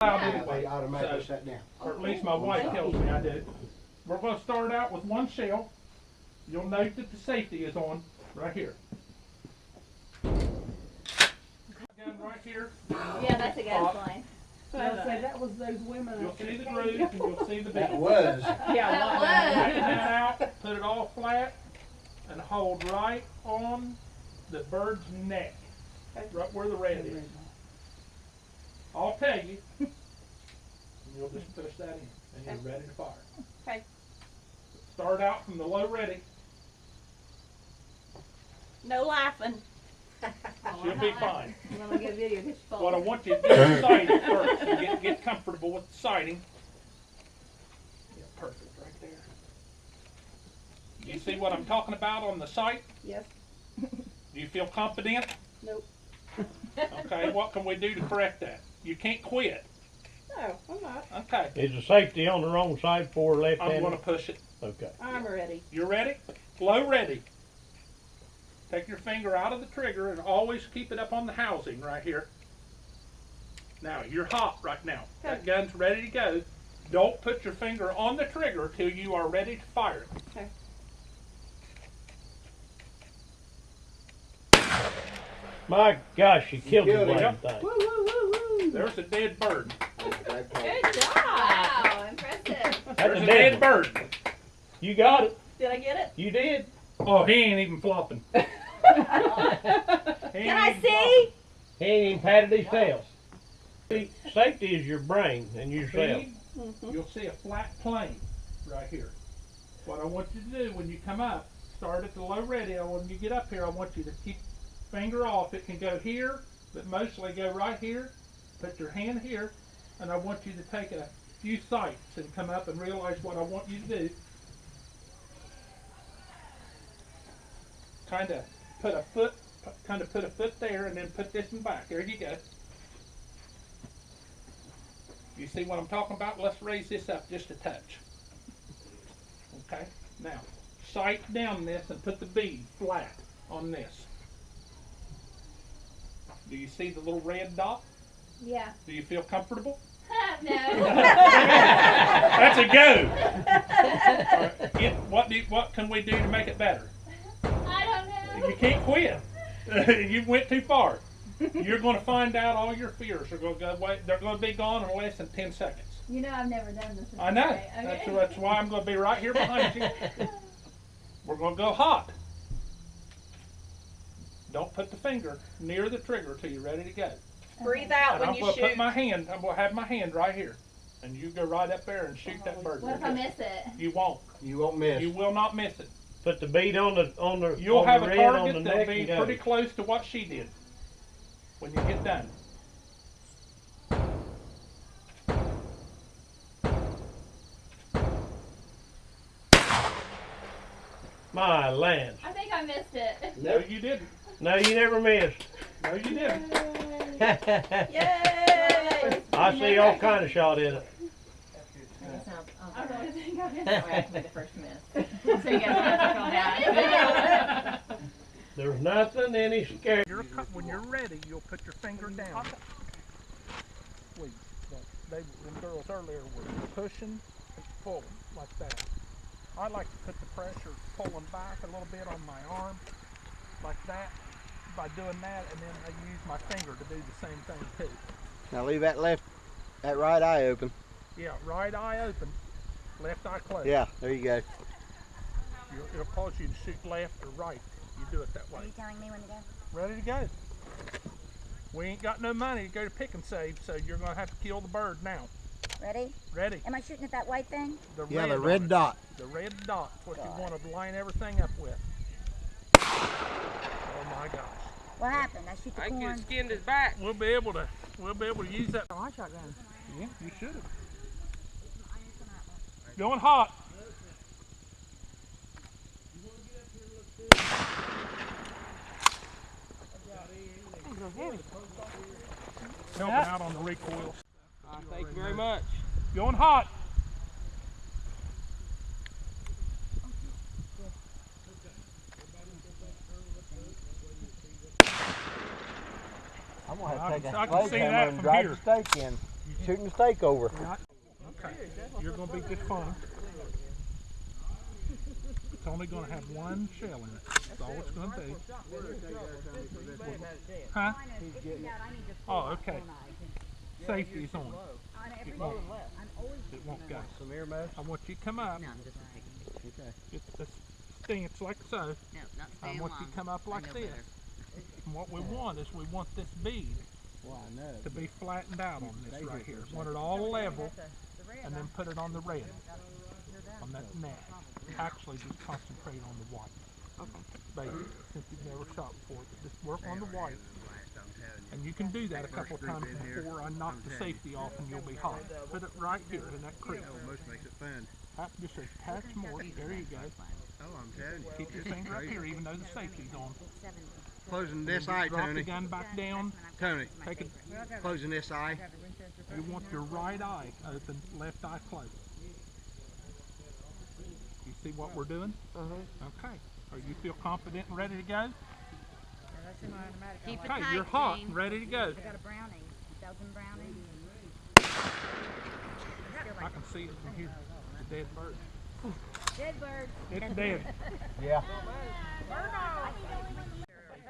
They automatically shut down. Or at least my wife tells me I do. We're going to start out with one shell. You'll note that the safety is on right here. Gun right here. Yeah, that's a gas line. So that was those women. You'll see the groove and you'll see the bead. That was. Yeah, Straighten that out, put it all flat, and hold right on the bird's neck, right where the red is. I'll tell you, and you'll just push that in, and you're ready to fire. Okay. Start out from the low ready. No laughing. She'll be fine. I'm gonna get video of his fall. What I want you to do is sight it first, and get comfortable with the sighting. Yeah, perfect right there. You see what I'm talking about on the sight? Yes. Do you feel confident? Nope. Okay, what can we do to correct that? You can't quit. No, I'm not. Okay, Is the safety on the wrong side for I'm left-handed? going to push it. Okay. I'm ready. You ready? Low ready. Take your finger out of the trigger and always keep it up on the housing right here. Now, you're hot right now. That gun's ready to go. Don't put your finger on the trigger till you are ready to fire it. Okay. My gosh, you killed the killed it. damn thing. Woo, woo, woo, woo. There's a dead bird. Good job. Wow, impressive. That's There's a a dead dead bird. You got it. Did I get it? You did. Oh, he ain't even flopping. Can I see? He ain't even patted his tail. See, safety is your brain and yourself. You'll see a flat plane right here. What I want you to do when you come up, start at the low ready. When you get up here, I want you to keep finger off. It can go here, but mostly go right here. Put your hand here, and I want you to take a few sights and come up and realize what I want you to do. Kind of put a foot there, and then put this in back. There you go. You see what I'm talking about? Let's raise this up just a touch. Okay, now sight down this and put the bead flat on this. Do you see the little red dot? Yeah. Do you feel comfortable? No. That's a go. All right, what can we do to make it better? I don't know. You can't quit. You went too far. You're going to find out all your fears are going to go away. They're going to be gone in less than 10 seconds. You know I've never done this. I know. Okay. That's why I'm going to be right here behind you. We're going to go hot. Don't put the finger near the trigger till you're ready to go. Breathe out And when you shoot. I'm going to have my hand right here. And you go right up there and shoot that bird. What if I miss it? You won't. You won't miss. You will not miss it. Put the bead on the You'll on have the a red on target the that'll neck be and go. pretty close to what she did when you get done. My land. I think I missed it. No, you didn't. No, you never missed. No, you didn't. Yay! I see all kind of shot in it. I really think I missed That way I can be the first to miss. So you guys don't have to feel bad. There's nothing any scary. When you're ready, you'll put your finger down. Please, them girls earlier were pushing and pulling like that. I like to put the pressure pulling back a little bit on my arm like that. By doing that, and then I use my finger to do the same thing too. Now leave that right eye open. Yeah, right eye open, left eye closed. Yeah, there you go. It'll cause you to shoot left or right. You do it that way. Are you telling me when to go? Ready to go. We ain't got no money to go to Pick and Save, so you're going to have to kill the bird now. Ready? Ready. Am I shooting at that white thing? The Yeah, the on red it. dot. The red dot's what you want to line everything up with. Oh my gosh. What happened? I shoot the corn. Skinned his back. We'll be able to use that. Oh, I shotgun. Yeah, you should have. Going hot. Helping out on the recoil. Thank you very much. Going hot. I'm gonna have to take I a can see that sledgehammer and from drive here. the stake in. Shooting the steak over. Not, okay. You're going to be just fine. It's only going to have one shell in it. That's all it's going to do. Huh? Oh, okay. Safety is on. It won't go. Some ear muffs? I want you to come up. Okay. Just a stance like so. No, not I staying want long. you to come up I like know this. better. And what we want is we want this bead Well, I know. to be flattened out on this right here. Want it all level, and then put it on the red, on that neck. Actually, just concentrate on the white. Basically, since you've never shot before, just work on the white. And you can do that a couple of times before I knock the safety off and you'll be hot. Put it right here in that crease. Most makes it fun. Just a touch more. There you go. Oh, I'm telling you. Keep your finger up here even though the safety's on. Closing this eye, Drop the Tony. gun back down. Tony, Take it. closing this eye. You want your right eye open, left eye closed. You see what we're doing? Okay. Are you feel confident and ready to go? Keep it Okay, tight, you're hot Jane. and ready to go. I got a brownie. A dozen brownies. I can see it from here. It's a dead bird. Dead bird. It's dead. Yeah.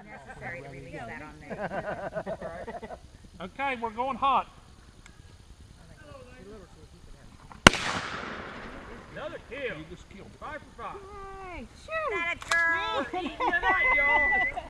Necessary to release that on there. Okay, we're going hot. Another kill. You just killed it. 5 for 5. Shoot at it, girl. Eating tonight, y'all.